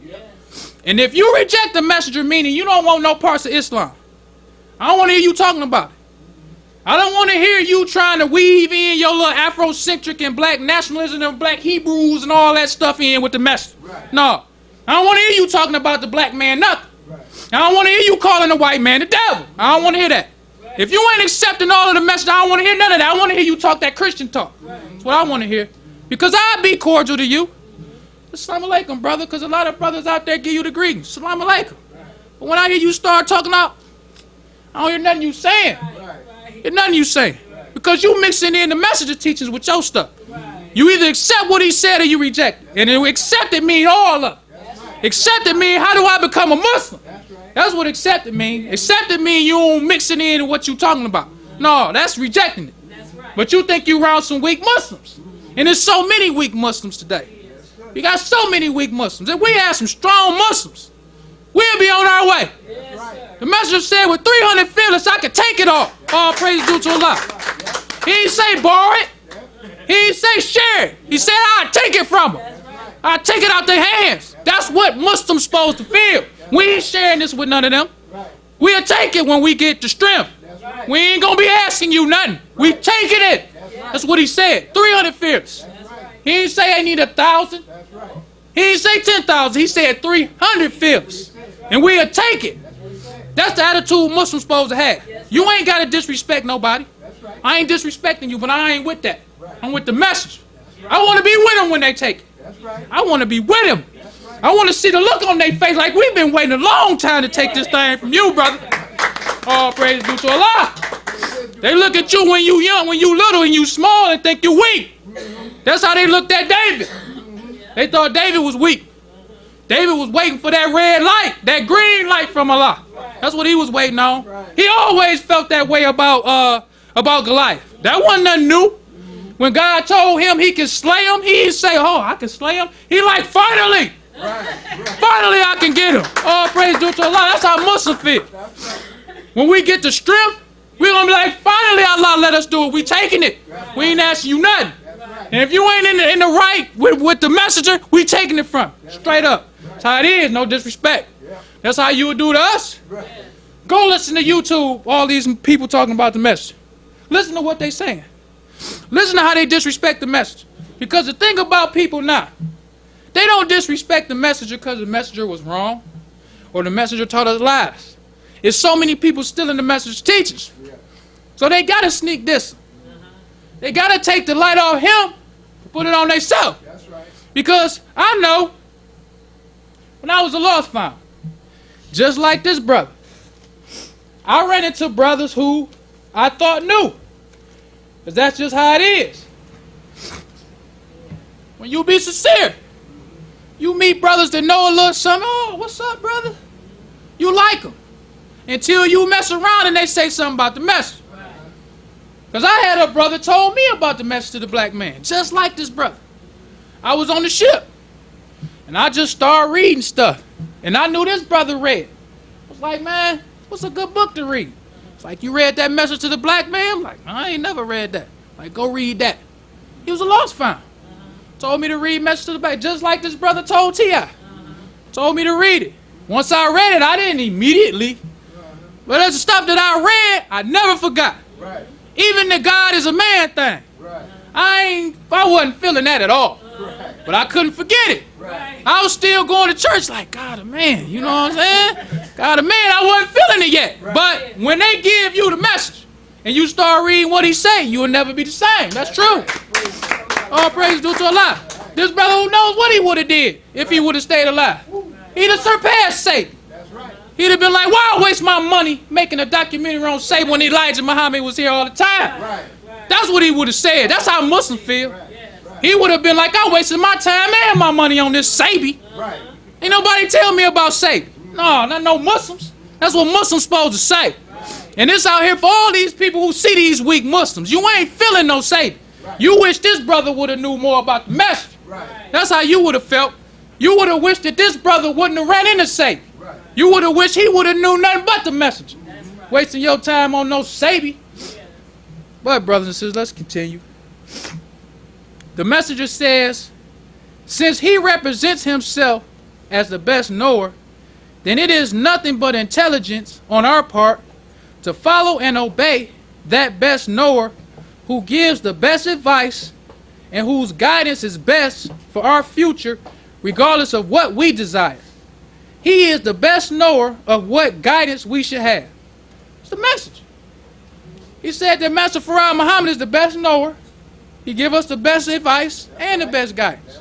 And if you reject the messenger, meaning you don't want no parts of Islam, I don't want to hear you talking about it. I don't want to hear you trying to weave in your little Afrocentric and black nationalism and black Hebrews and all that stuff in with the message. Right. No. I don't want to hear you talking about the black man nothing. Right. I don't want to hear you calling the white man the devil. I don't want to hear that. If you ain't accepting all of the message, I don't want to hear none of that. I want to hear you talk that Christian talk. That's what I want to hear. Because I'll be cordial to you. Assalamu alaikum, brother, because a lot of brothers out there give you the greetings. Assalamu alaikum. But when I hear you start talking out, I don't hear nothing you saying. Hear nothing you saying. Because you mixing in the message teachings with your stuff. You either accept what he said or you reject it. And then accept it mean all of it. Accept it mean how do I become a Muslim? That's what accepted mean. Accepted mean you don't mix it in what you talking about. No, that's rejecting it. But you think you around some weak Muslims. And there's so many weak Muslims today. You got so many weak Muslims. If we had some strong Muslims, we'll be on our way. The messenger said with 300 feelings, I could take it all. All praise due to Allah. He didn't say borrow it. He didn't say share it. He said I'd take it from them. I'd take it out their hands. That's what Muslims supposed to feel. We ain't sharing this with none of them. Right. We'll take it when we get the strength. That's right. We ain't gonna be asking you nothing. We taking it. That's what he said. 300 fierce. That's right. He didn't say I need 1,000. That's right. He didn't say 10,000. He said 300 fierce. And we'll take it. That's what he said. That's the attitude Muslims supposed to have. You ain't gotta disrespect nobody. That's right. I ain't disrespecting you, but I ain't with that. Right. I'm with the message. I want to be with them when they take it. That's right. I want to be with them. That's right. I want to see the look on their face like we've been waiting a long time to take this thing from you, brother. All praise due to Allah. They look at you when you young, when you little, and you small and think you weak. That's how they looked at David. They thought David was weak. David was waiting for that red light, that green light from Allah. That's what he was waiting on. He always felt that way about Goliath. That wasn't nothing new. When God told him he could slay him, he didn't say, oh, I can slay him. He like, finally. Finally I can get him. All praise due to Allah. That's how Muslims feel. When we get the strength, we're going to be like, finally Allah let us do it. We taking it. We ain't asking you nothing. And if you ain't in the right with the messenger, we taking it from you. Straight up. That's how it is. No disrespect. That's how you would do to us. Go listen to YouTube, all these people talking about the message. Listen to what they saying. Listen to how they disrespect the message. Because the thing about people now, they don't disrespect the messenger because the messenger was wrong or the messenger taught us lies. There's so many people stealing the messenger's teachings. So they got to sneak this. They got to take the light off him and put it on themselves. Because I know when I was a lost found, just like this brother, I ran into brothers who I thought knew. Because that's just how it is. When you be sincere, you meet brothers that know a little something. Oh, what's up, brother? You like them. Until you mess around and they say something about the message. Because I had a brother told me about the message to the black man. Just like this brother. I was on the ship. And I just started reading stuff. And I knew this brother read. I was like, man, what's a good book to read? It's like, you read that message to the black man? I'm like, I ain't never read that. Like, go read that. He was a lost found. Told me to read message to the black, just like this brother told T.I. Told me to read it. Once I read it, I didn't immediately. But there's stuff that I read, I never forgot. Even the God is a man thing. I wasn't feeling that at all. But I couldn't forget it. I was still going to church like, God, a man, you know what I'm saying? God, a man, I wasn't feeling it yet. But when they give you the message and you start reading what he say, you will never be the same. That's true. All praise due to Allah. This brother who knows what he would have did if he would have stayed alive. He'd have surpassed Satan. He'd have been like, why waste my money making a documentary on Satan when Elijah Muhammad was here all the time? That's what he would have said. That's how Muslims feel. He would have been like, I wasted my time and my money on this Sabi. Ain't nobody tell me about Sabi. No, not no Muslims. That's what Muslims supposed to say. And it's out here for all these people who see these weak Muslims. You ain't feeling no Sabi. You wish this brother would have knew more about the message. That's how you would have felt. You would have wished that this brother wouldn't have ran into Sabi. You would have wished he would have knew nothing but the message. Wasting your time on no Sabi. But brothers and sisters, let's continue. The messenger says, since he represents himself as the best knower, then it is nothing but intelligence on our part to follow and obey that best knower who gives the best advice and whose guidance is best for our future, regardless of what we desire. He is the best knower of what guidance we should have. It's the message. He said that Master Farad Muhammad is the best knower. He give us the best advice and the best guidance.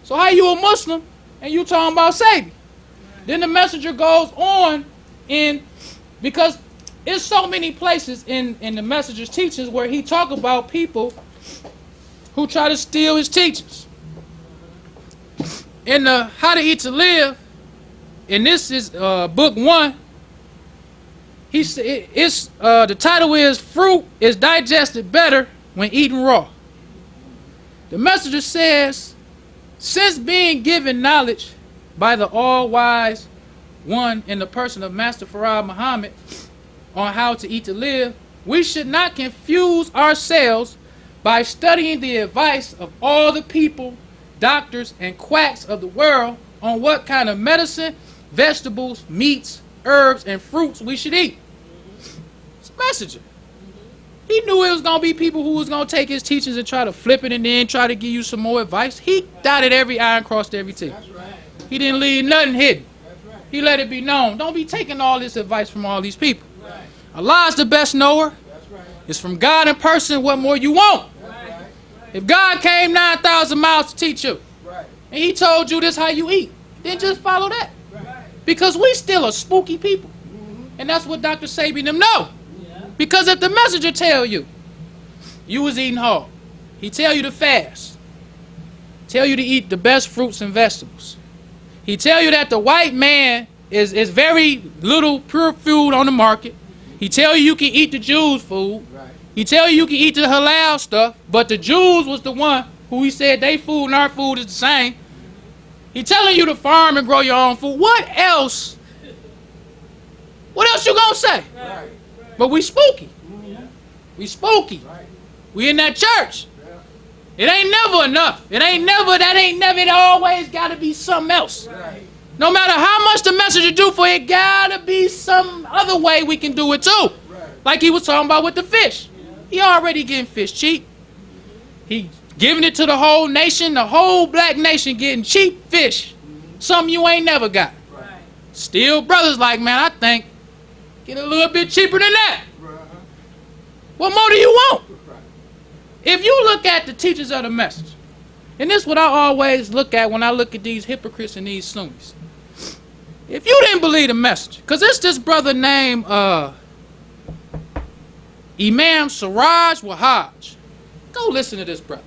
So how you a Muslim and you talking about Sabi? Then the messenger goes on because there's so many places in the messenger's teachings where he talk about people who try to steal his teachings. In the How to Eat to Live, and this is book 1, the title is Fruit is Digested Better When Eaten Raw. The messenger says, since being given knowledge by the all-wise one in the person of Master Farad Muhammad on how to eat to live, we should not confuse ourselves by studying the advice of all the people, doctors, and quacks of the world on what kind of medicine, vegetables, meats, herbs, and fruits we should eat. It's a messenger. He knew it was going to be people who was going to take his teachings and try to flip it and then try to give you some more advice. He dotted every I and crossed every T. That's right. He didn't leave nothing hidden. That's right. He let it be known. Don't be taking all this advice from all these people. Right. Allah is the best knower. That's right. It's from God in person. What more you want? That's right. If God came 9,000 miles to teach you, Right. and he told you this how you eat, then just follow that. Right. Because we still are spooky people. And that's what Dr. Sabi them know. Because if the messenger tell you, you was eating hard, he tell you to fast, tell you to eat the best fruits and vegetables, he tell you that the white man is very little pure food on the market, he tell you you can eat the Jews' food, Right. he tell you you can eat the halal stuff, but the Jews was the one who he said they food and our food is the same. He telling you to farm and grow your own food. What else you gonna say? Right. But we spooky. We spooky. Right. We in that church. Yeah. It ain't never enough. It ain't never, it always gotta be something else. Right. No matter how much the messenger do for it, gotta be some other way we can do it too. Right. Like he was talking about with the fish. He already getting fish cheap. He giving it to the whole nation, the whole black nation getting cheap fish. Something you ain't never got. Right. Still brothers like, man, I think get a little bit cheaper than that. Right. What more do you want? Right. If you look at the teachers of the message, and this is what I always look at when I look at these hypocrites and these Sunnis. If you didn't believe the message, because it's this brother named Imam Siraj Wahaj. Go listen to this brother.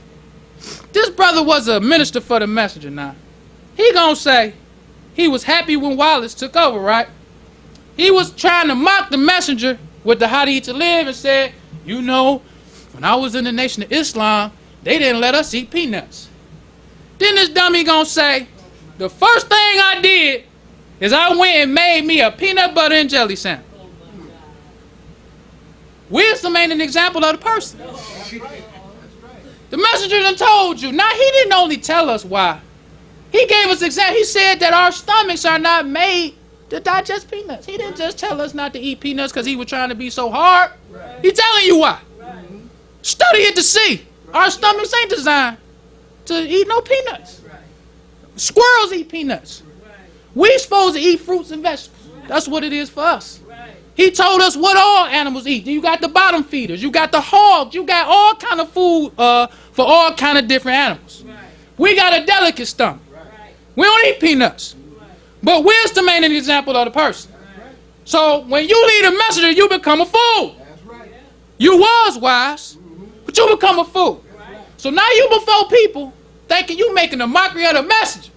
This brother was a minister for the messenger now. He gonna say he was happy when Wallace took over, right? He was trying to mock the messenger with the how to eat to live and said, you know, when I was in the Nation of Islam, they didn't let us eat peanuts. Then this dummy gonna say, the first thing I did is I went and made me a peanut butter and jelly sandwich. Wisdom ain't an example of the person. That's right. The messenger done told you. Now, he didn't only tell us why. He gave us example. He said that our stomachs are not made to digest peanuts. He didn't just tell us not to eat peanuts because he was trying to be so hard. Right. He telling you why. Right. Study it to see. Our stomachs ain't designed to eat no peanuts. Right. Squirrels eat peanuts. Right. We supposed to eat fruits and vegetables. That's what it is for us. Right. He told us what all animals eat. You got the bottom feeders. You got the hogs. You got all kind of food for all kind of different animals. Right. We got a delicate stomach. Right. We don't eat peanuts. Right. But wisdom ain't an example of the person. That's right. So when you lead a messenger, you become a fool. That's right. You was wise, but you become a fool. Right. So now you before people thinking you making a mockery of the messenger.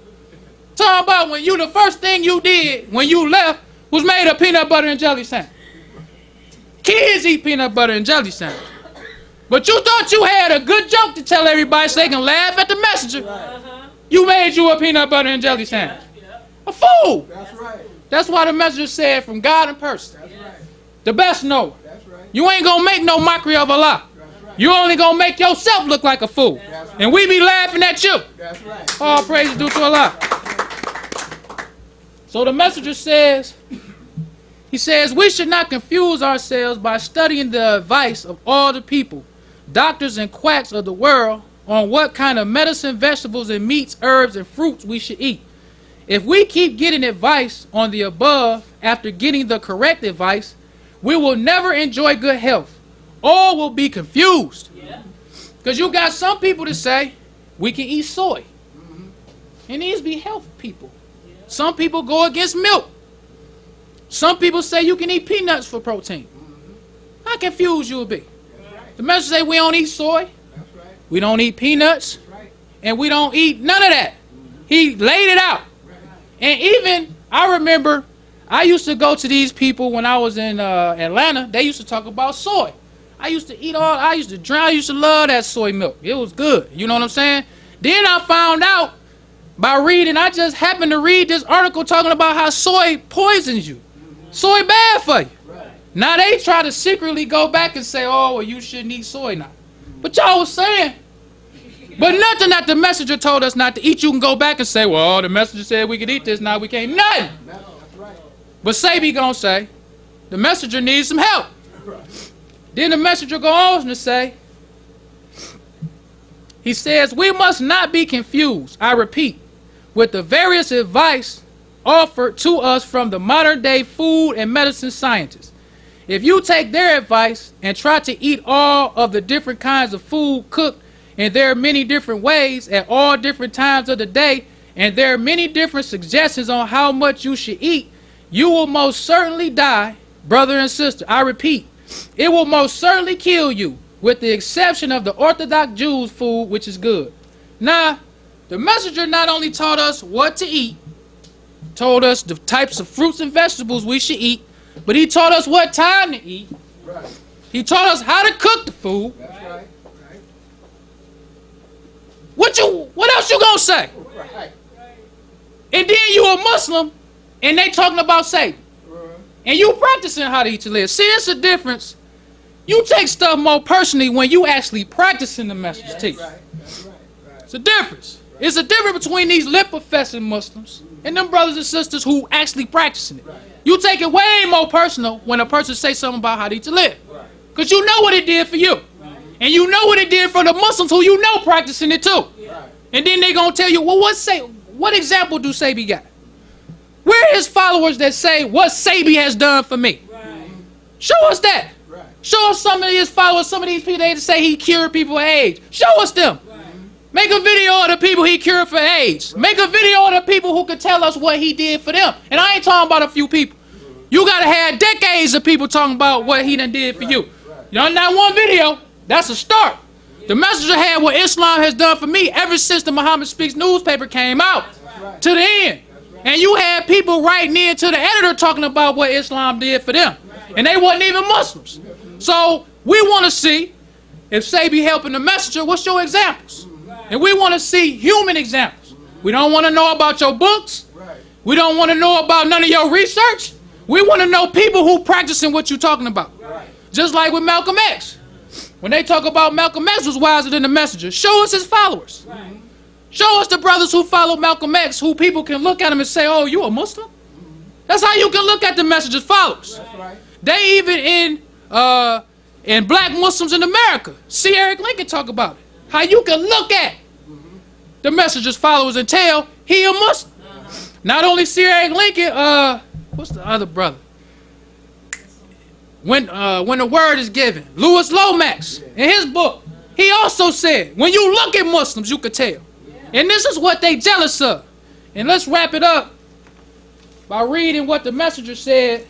Talking about when the first thing you did when you left was made a peanut butter and jelly sandwich. Kids eat peanut butter and jelly sandwich. But you thought you had a good joke to tell everybody so they can laugh at the messenger. You made you a peanut butter and jelly sandwich. A fool. That's right. That's why the messenger said from God in person. That's right. The best knower. That's right. You ain't gonna make no mockery of Allah. That's right. You only gonna make yourself look like a fool. That's right. And we be laughing at you. That's right. All praise is due to Allah. So the messenger says, he says, we should not confuse ourselves by studying the advice of all the people, doctors and quacks of the world, on what kind of medicine, vegetables, and meats, herbs, and fruits we should eat. If we keep getting advice on the above after getting the correct advice, we will never enjoy good health. All will be confused. Because you got some people that say, we can eat soy. And these be health people. Some people go against milk. Some people say you can eat peanuts for protein. How confused you will be? The message say we don't eat soy, That's right. we don't eat peanuts, That's right. and we don't eat none of that. He laid it out. And even, I remember, I used to go to these people when I was in Atlanta. They used to talk about soy. I used to I used to love that soy milk. It was good. You know what I'm saying? Then I found out by reading, I just happened to read this article talking about how soy poisons you. Soy bad for you. Right. Now they try to secretly go back and say, oh, well, you shouldn't eat soy now. But y'all was saying But nothing that the messenger told us not to eat, you can go back and say, well, the messenger said we could eat this, now we can't. Nothing. That's right. But Sabi gonna say, the messenger needs some help. Then the messenger go on to say, he says, we must not be confused, I repeat, with the various advice offered to us from the modern day food and medicine scientists. If you take their advice and try to eat all of the different kinds of food cooked in there are many different ways at all different times of the day, and there are many different suggestions on how much you should eat, you will most certainly die, brother and sister. I repeat, it will most certainly kill you, with the exception of the Orthodox Jews' food, which is good. Now, the messenger not only taught us what to eat, told us the types of fruits and vegetables we should eat, but he taught us what time to eat. Right. He taught us how to cook the food. That's right. What else you gonna say? Right. And then you a Muslim, and they talking about Satan. And you practicing how to eat to live. See, it's a difference. You take stuff more personally when you actually practicing the message teach. Right. That's right. It's a difference. It's a difference between these lip-professing Muslims and them brothers and sisters who actually practicing it. You take it way more personal when a person say something about how to eat to live. Because you know what it did for you. And you know what it did for the Muslims who you know practicing it too. And then they gonna tell you, well, what example do Sabi got? Where are his followers that say what Sabi has done for me? Show us that. Show us some of his followers, some of these people that say he cured people of AIDS. Show us them. Make a video of the people he cured for AIDS. Make a video of the people who could tell us what he did for them. And I ain't talking about a few people. You gotta have decades of people talking about what he done did for you. You know, not one video. That's a start. The messenger had what Islam has done for me ever since the Muhammad Speaks newspaper came out to the end. And you had people writing in to the editor talking about what Islam did for them. And they wasn't even Muslims. So we want to see, if Sabi helping the messenger, what's your examples? And we want to see human examples. We don't want to know about your books. We don't want to know about none of your research. We want to know people who practicing what you're talking about. Just like with Malcolm X. When they talk about Malcolm X was wiser than the messenger, show us his followers. Show us the brothers who follow Malcolm X, who people can look at him and say, oh, you a Muslim? That's how you can look at the messenger's followers. They even in black Muslims in America, see Eric Lincoln talk about it. How you can look at the messenger's followers and tell he a Muslim. Not only see Eric Lincoln, what's the other brother? When the word is given, Louis Lomax, in his book, he also said, when you look at Muslims, you could tell. And this is what they jealous of. And let's wrap it up by reading what the messenger said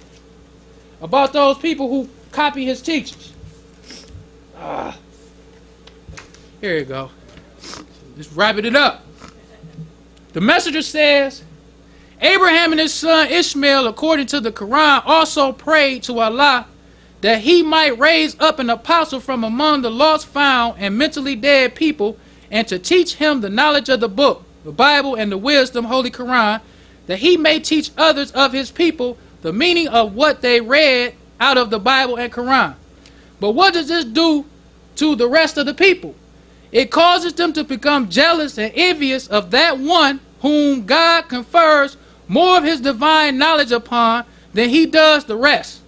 about those people who copy his teachings. Here you go. Just wrapping it up. The messenger says, Abraham and his son Ishmael, according to the Quran, also prayed to Allah that he might raise up an apostle from among the lost, found, and mentally dead people, and to teach him the knowledge of the book, the Bible, and the wisdom, Holy Quran, that he may teach others of his people the meaning of what they read out of the Bible and Quran. But what does this do to the rest of the people? It causes them to become jealous and envious of that one whom God confers more of his divine knowledge upon than he does the rest.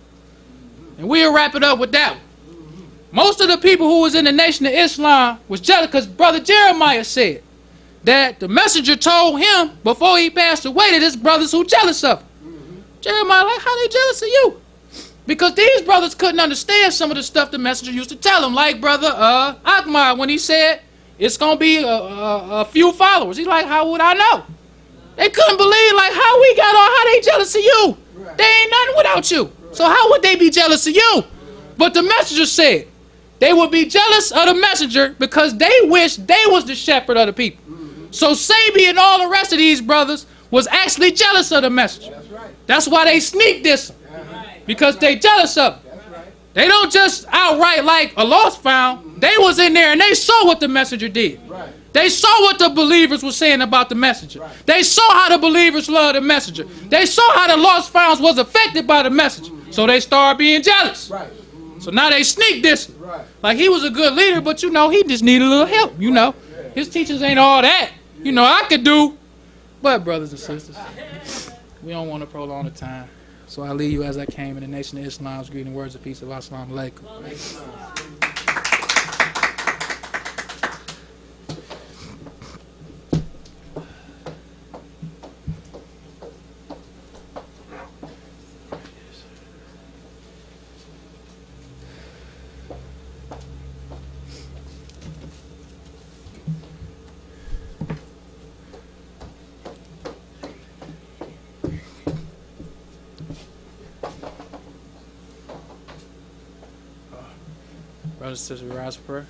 And we'll wrap it up with that one. Most of the people who was in the Nation of Islam was jealous because Brother Jeremiah said that the messenger told him before he passed away that his brothers who jealous of him. Jeremiah like, how they jealous of you? Because these brothers couldn't understand some of the stuff the messenger used to tell them. Like Brother Akmar, when he said it's going to be a few followers. He's like, how would I know? They couldn't believe, like, how we got on, how they jealous of you? They ain't nothing without you. So how would they be jealous of you? But the messenger said they would be jealous of the messenger because they wish they was the shepherd of the people. So Sabi and all the rest of these brothers was actually jealous of the messenger. That's why they sneak this, because they jealous of him. They don't just outright like a lost found. They was in there and they saw what the messenger did. They saw what the believers were saying about the messenger. They saw how the believers loved the messenger. They saw how the lost founds was affected by the messenger. So they started being jealous. So now they sneak this. Like he was a good leader, but you know, he just needed a little help, you know. His teachings ain't all that. You know, I could do. But, brothers and sisters, we don't want to prolong the time. So I leave you as I came in the Nation of Islam's greeting words of peace of Assalamu alaikum. Brothers and sisters, we rise for prayer.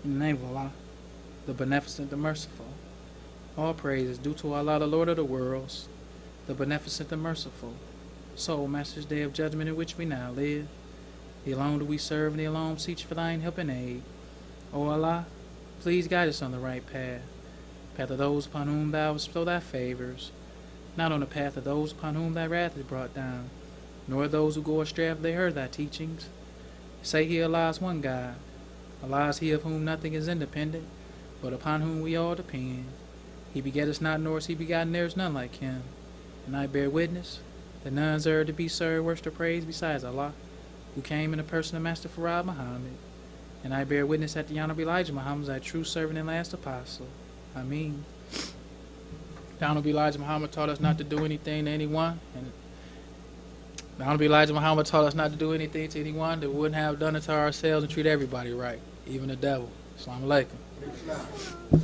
In the name of Allah, the Beneficent, the Merciful. All praise is due to Allah, the Lord of the worlds, the Beneficent, the Merciful. So, Master's Day of Judgment in which we now live, the alone do we serve, and the alone seek for thine help and aid. O Allah, please guide us on the right path, path of those upon whom thou bestow thy favors, not on the path of those upon whom thy wrath is brought down, nor those who go astray after they heard thy teachings. Say he, Allah is one God. Allah is he of whom nothing is independent, but upon whom we all depend. He begat us not, nor is he begotten, there is none like him. And I bear witness that none deserve to be served, worship, or praise besides Allah, who came in the person of Master Farad Muhammad. And I bear witness that the Honorable Elijah Muhammad is thy true servant and last apostle. Ameen. The Honorable Elijah Muhammad taught us not to do anything to anyone, and the Honorable Elijah Muhammad taught us not to do anything to anyone that we wouldn't have done it to ourselves and treat everybody right, even the devil. Assalamu alaikum.